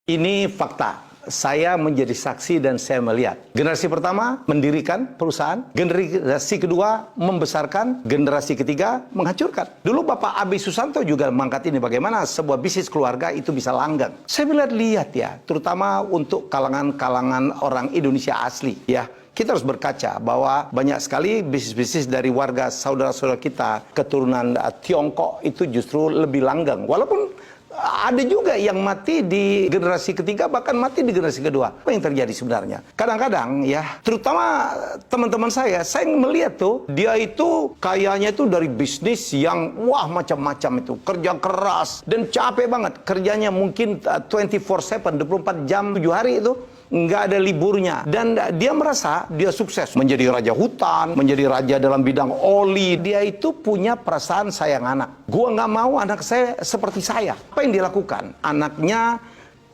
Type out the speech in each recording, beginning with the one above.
Ini fakta. Saya menjadi saksi dan saya melihat. Generasi pertama mendirikan perusahaan, generasi kedua membesarkan, generasi ketiga menghancurkan. Dulu Bapak Abi Susanto juga mengangkat ini, bagaimana sebuah bisnis keluarga itu bisa langgeng. Saya lihat ya, terutama untuk kalangan-kalangan orang Indonesia asli ya. Kita harus berkaca bahwa banyak sekali bisnis-bisnis dari warga saudara-saudara kita keturunan Tiongkok itu justru lebih langgeng. Walaupun ada juga yang mati di generasi ketiga, bahkan mati di generasi kedua. Apa yang terjadi sebenarnya? Kadang-kadang ya, terutama teman-teman saya melihat tuh, dia itu kayaknya itu dari bisnis yang wah macam-macam itu. Kerja keras dan capek banget. Kerjanya mungkin 24/7, 24 jam, 7 hari itu. Nggak ada liburnya. Dan dia merasa dia sukses. Menjadi raja hutan, menjadi raja dalam bidang oli. Dia itu punya perasaan sayang anak. Gua nggak mau anak saya seperti saya. Apa yang dilakukan? Anaknya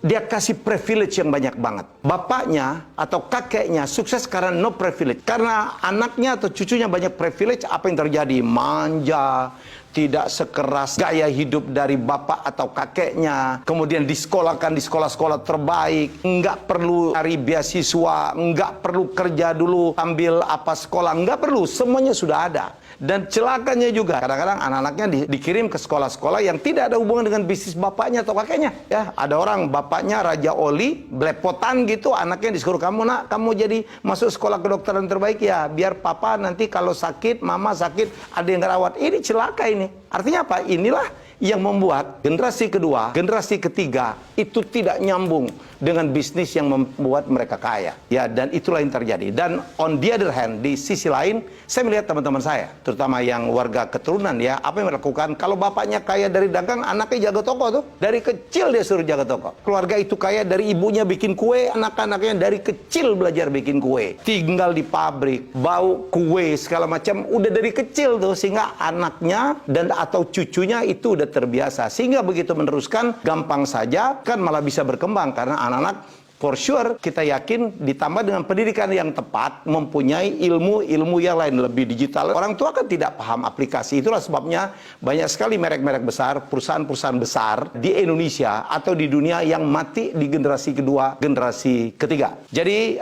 dia kasih privilege yang banyak banget. Bapaknya atau kakeknya sukses karena no privilege. Karena anaknya atau cucunya banyak privilege, apa yang terjadi? Manja, tidak sekeras gaya hidup dari bapak atau kakeknya. Kemudian disekolahkan di sekolah-sekolah terbaik. Nggak perlu cari beasiswa, nggak perlu kerja dulu ambil apa sekolah, nggak perlu. Semuanya sudah ada. Dan celakanya juga, kadang-kadang anak-anaknya dikirim ke sekolah-sekolah yang tidak ada hubungan dengan bisnis bapaknya atau kakeknya. Ya, ada orang bapaknya raja oli, belepotan gitu, anaknya disuruh, kamu nak, kamu jadi masuk sekolah kedokteran terbaik ya, biar papa nanti kalau sakit, mama sakit, ada yang ngerawat. Ini celaka ini. Artinya apa? Inilah yang membuat generasi kedua, generasi ketiga itu tidak nyambung dengan bisnis yang membuat mereka kaya. Ya, dan itulah yang terjadi. Dan on the other hand, di sisi lain, saya melihat teman-teman saya, terutama yang warga keturunan ya, apa yang melakukan? Kalau bapaknya kaya dari dagang, anaknya jaga toko tuh. Dari kecil dia suruh jaga toko. Keluarga itu kaya dari ibunya bikin kue, anak-anaknya dari kecil belajar bikin kue. Tinggal di pabrik, bau kue segala macam, udah dari kecil tuh, sehingga anaknya dan atau cucunya itu udah terbiasa. Sehingga begitu meneruskan, gampang saja, kan malah bisa berkembang. Karena anak-anak, for sure, kita yakin ditambah dengan pendidikan yang tepat, mempunyai ilmu yang lain, lebih digital. Orang tua kan tidak paham aplikasi. Itulah sebabnya banyak sekali merek-merek besar, perusahaan-perusahaan besar di Indonesia atau di dunia yang mati di generasi kedua, generasi ketiga. Jadi,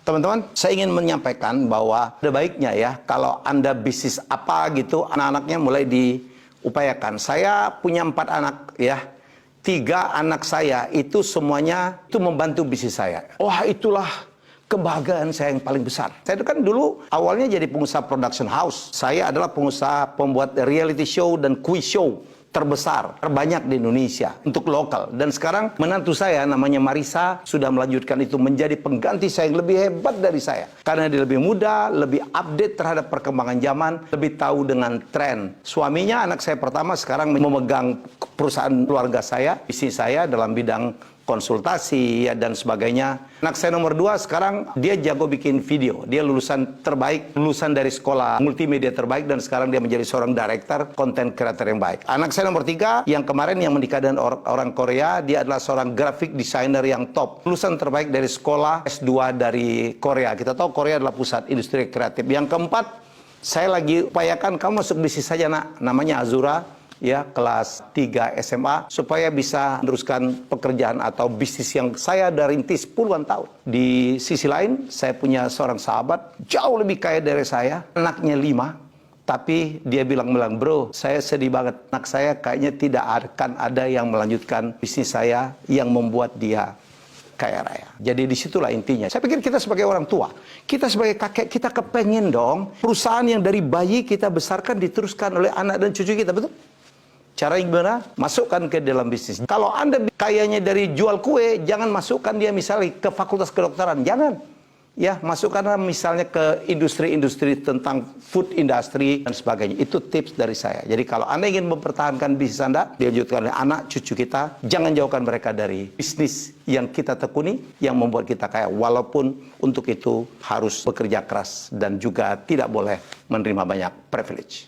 teman-teman, saya ingin menyampaikan bahwa ada baiknya ya, kalau Anda bisnis apa gitu, anak-anaknya mulai diupayakan. Saya punya 4 anak ya. 3 anak saya itu semuanya itu membantu bisnis saya. Wah, itulah kebahagiaan saya yang paling besar. Saya itu kan dulu awalnya jadi pengusaha production house. Saya adalah pengusaha pembuat reality show dan quiz show terbesar, terbanyak di Indonesia untuk lokal. Dan sekarang menantu saya namanya Marisa sudah melanjutkan itu menjadi pengganti saya yang lebih hebat dari saya. Karena dia lebih muda, lebih update terhadap perkembangan zaman, lebih tahu dengan tren. Suaminya, anak saya pertama, sekarang memegang perusahaan keluarga saya, bisnis saya dalam bidang konsultasi ya, dan sebagainya. Anak saya nomor 2 sekarang dia jago bikin video. Dia lulusan terbaik, lulusan dari sekolah multimedia terbaik, dan sekarang dia menjadi seorang director, content creator yang baik. Anak saya nomor 3 yang kemarin yang menikah dengan orang Korea, dia adalah seorang graphic designer yang top. Lulusan terbaik dari sekolah S2 dari Korea. Kita tahu Korea adalah pusat industri kreatif. Yang keempat, saya lagi upayakan kamu masuk bisnis saja nak, namanya Azura. Ya, kelas 3 SMA, supaya bisa meneruskan pekerjaan atau bisnis yang saya dari rintis puluhan tahun. Di sisi lain, saya punya seorang sahabat jauh lebih kaya dari saya, anaknya 5, tapi dia bilang, bro, saya sedih banget, anak saya kayaknya tidak akan ada yang melanjutkan bisnis saya yang membuat dia kaya raya. Jadi disitulah intinya. Saya pikir kita sebagai orang tua, kita sebagai kakek, kita kepengen dong perusahaan yang dari bayi kita besarkan diteruskan oleh anak dan cucu kita, betul? Cara yang gimana? Masukkan ke dalam bisnis. Kalau Anda kayanya dari jual kue, jangan masukkan dia misalnya ke fakultas kedokteran. Jangan. Ya, masukkanlah misalnya ke industri-industri tentang food industry dan sebagainya. Itu tips dari saya. Jadi kalau Anda ingin mempertahankan bisnis Anda, dilanjutkan oleh anak cucu kita, jangan jauhkan mereka dari bisnis yang kita tekuni, yang membuat kita kaya. Walaupun untuk itu harus bekerja keras dan juga tidak boleh menerima banyak privilege.